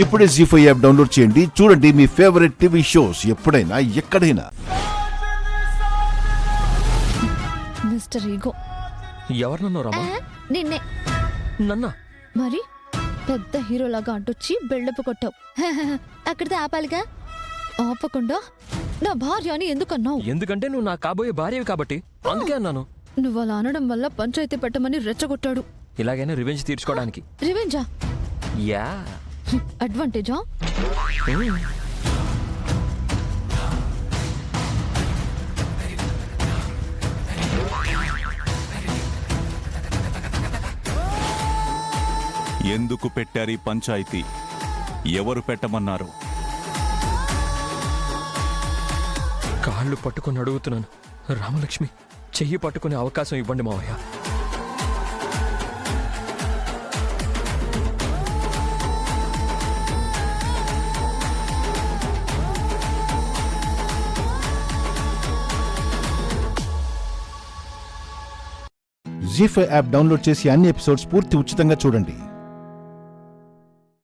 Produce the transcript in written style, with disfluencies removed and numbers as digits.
ఇప్పుడే జీ5 app download చేయండి. చూడండి మీ ఫేవరెట్ టీవీ షోస్ ఎప్పుడైనా ఎక్కడైనా. Mister ego. ఎవరినన్నావు రామా? నిన్నే. నన్నా? మరి పెద్ద హీరోలాగా అడ్డొచ్చి బిల్డప్ కొట్టావు. అక్కడితే ఆపాలిగా. ఆపకుండా నా భార్య అని ఎందుకన్నావు? ఎందుకంటే నువ్వు నా కాబోయే భార్యవి కాబట్టి అందుకే అన్నాను. నువ్వు అలా అనడం వల్ల పంచాయతీ పెట్టమని రెచ్చగొట్టాడు. ఇలాగైనా రివెంజ్ తీర్చుకోవడానికి. రివెంజా? యా. అడ్వాంటేజా? ఎందుకు పెట్టారు ఈ పంచాయతీ? ఎవరు పెట్టమన్నారు? కాళ్ళు పట్టుకొని అడుగుతున్నాను రామలక్ష్మి, చెయ్యి పట్టుకునే అవకాశం ఇవ్వండి మావయ్య. జీ5 యాప్ డౌన్లోడ్ చేసి అన్ని ఎపిసోడ్స్ పూర్తి ఉచితంగా చూడండి.